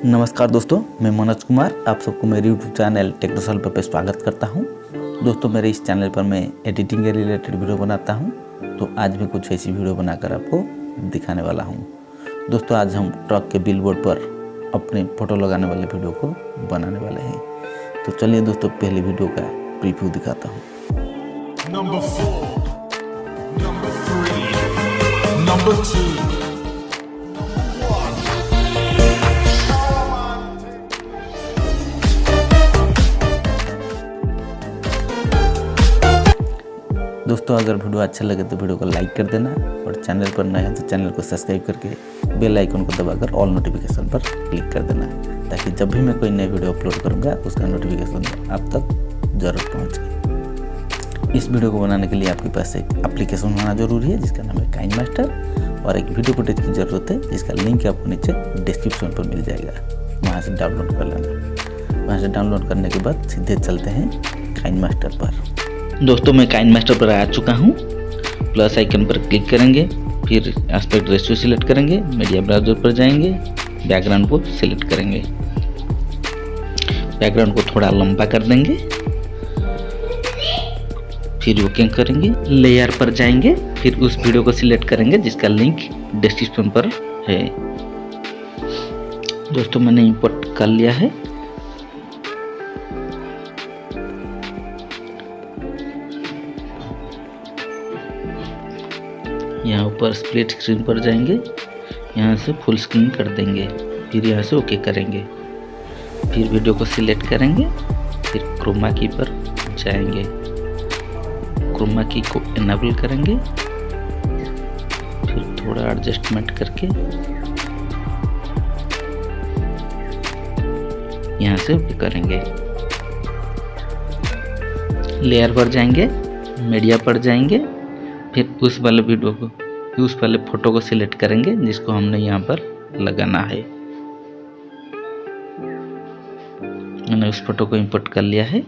नमस्कार दोस्तों, मैं मनोज कुमार आप सबको मेरे YouTube चैनल टेक्नो पर स्वागत करता हूं। दोस्तों, मेरे इस चैनल पर मैं एडिटिंग के रिलेटेड वीडियो बनाता हूं, तो आज मैं कुछ ऐसी वीडियो बनाकर आपको दिखाने वाला हूं। दोस्तों, आज हम ट्रक के बिलबोर्ड पर अपने फ़ोटो लगाने वाले वीडियो को बनाने वाले हैं। तो चलिए दोस्तों, पहले वीडियो का प्रीव्यू दिखाता हूँ। Number 4, number 3, number 2. दोस्तों, अगर वीडियो अच्छा लगे तो वीडियो को लाइक कर देना और चैनल पर नए हैं तो चैनल को सब्सक्राइब करके बेल आइकन को दबाकर ऑल नोटिफिकेशन पर क्लिक कर देना, ताकि जब भी मैं कोई नई वीडियो अपलोड करूंगा उसका नोटिफिकेशन आप तक जरूर पहुंचे। इस वीडियो को बनाने के लिए आपके पास एक एप्लीकेशन होना जरूरी है जिसका नाम है काइनमास्टर, और एक वीडियो फुटेज की ज़रूरत है जिसका लिंक आपको नीचे डिस्क्रिप्शन पर मिल जाएगा, वहाँ से डाउनलोड कर लेना। वहाँ से डाउनलोड करने के बाद सीधे चलते हैं काइनमास्टर पर। दोस्तों, मैं काइनमास्टर पर आ चुका हूँ। प्लस आइकन पर क्लिक करेंगे, फिर एस्पेक्ट रेशियो सिलेक्ट करेंगे, मीडिया ब्राउजर पर जाएंगे, बैकग्राउंड को सिलेक्ट करेंगे, बैकग्राउंड को थोड़ा लंबा कर देंगे, फिर ओके करेंगे, लेयर पर जाएंगे, फिर उस वीडियो को सिलेक्ट करेंगे जिसका लिंक डिस्क्रिप्शन पर है। दोस्तों, मैंने इंपोर्ट कर लिया है। यहाँ ऊपर स्प्लिट स्क्रीन पर जाएंगे, यहाँ से फुल स्क्रीन कर देंगे, फिर यहाँ से ओके करेंगे, फिर वीडियो को सिलेक्ट करेंगे, फिर क्रोमा की पर जाएंगे, क्रोमा की को इनेबल करेंगे, फिर थोड़ा एडजस्टमेंट करके यहाँ से ओके करेंगे। लेयर पर जाएंगे, मीडिया पर जाएंगे, फिर उस वाले वीडियो को, उस वाले फोटो को सिलेक्ट करेंगे जिसको हमने यहाँ पर लगाना है। मैंने उस फोटो को इंपोर्ट कर लिया है।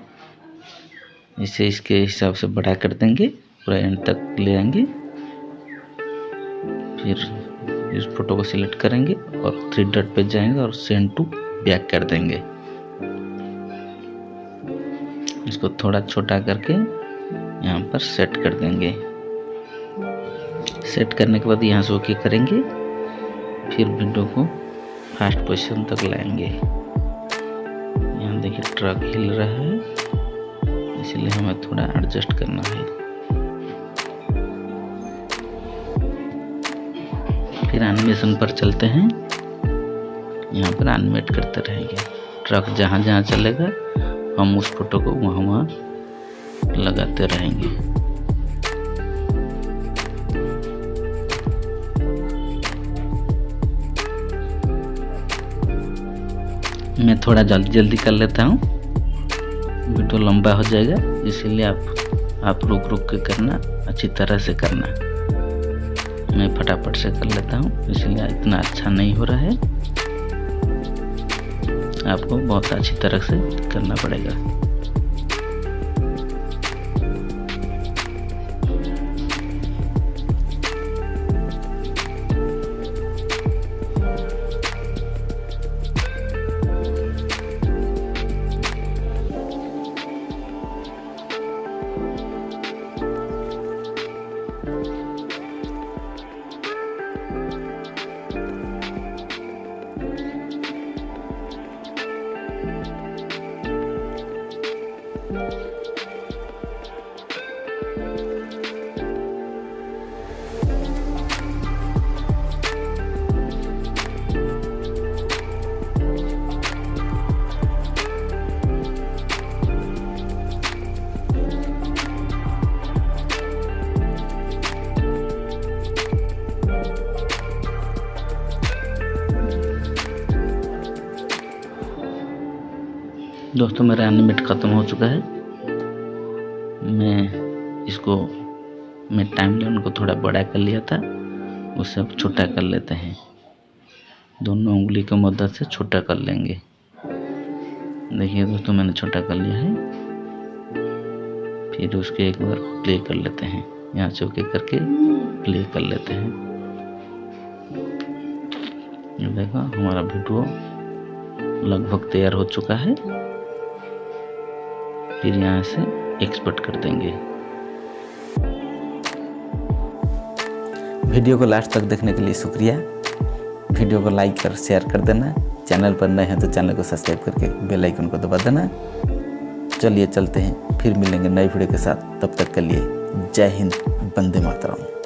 इसे इसके हिसाब से बड़ा कर देंगे, पूरा एंड तक ले आएंगे, फिर इस फोटो को सिलेक्ट करेंगे और 3 डॉट पे जाएंगे और सेंड टू बैक कर देंगे। इसको थोड़ा छोटा करके यहाँ पर सेट कर देंगे। सेट करने के बाद यहाँ से ओके करेंगे, फिर विंडो को फर्स्ट पोजीशन तक लाएंगे। यहाँ देखिए ट्रक हिल रहा है, इसलिए हमें थोड़ा एडजस्ट करना है। फिर एनिमेशन पर चलते हैं, यहाँ पर एनिमेट करते रहेंगे। ट्रक जहाँ जहाँ चलेगा हम उस फोटो को वहाँ वहाँ लगाते रहेंगे। मैं थोड़ा जल्दी जल्दी कर लेता हूँ, वीडियो लंबा हो जाएगा, इसीलिए आप रुक रुक के करना, अच्छी तरह से करना। मैं फटाफट से कर लेता हूँ, इसलिए इतना अच्छा नहीं हो रहा है, आपको बहुत अच्छी तरह से करना पड़ेगा। दोस्तों, मेरा एनिमेट ख़त्म हो चुका है। मैं टाइमलाइन को थोड़ा बड़ा कर लिया था, उसे अब छोटा कर लेते हैं। दोनों उंगली की मदद से छोटा कर लेंगे। देखिए दोस्तों, मैंने छोटा कर लिया है। फिर उसके एक बार प्ले कर लेते हैं, यहाँ से ओके करके प्ले कर लेते हैं। देखो हमारा वीडियो लगभग तैयार हो चुका है। फिर यहाँ से एक्सपोर्ट कर देंगे। वीडियो को लास्ट तक देखने के लिए शुक्रिया। वीडियो को लाइक कर शेयर कर देना। चैनल पर नए हैं तो चैनल को सब्सक्राइब करके बेल आइकन को दबा देना। चलिए चलते हैं, फिर मिलेंगे नए वीडियो के साथ। तब तक के लिए जय हिंद, वंदे मातरम।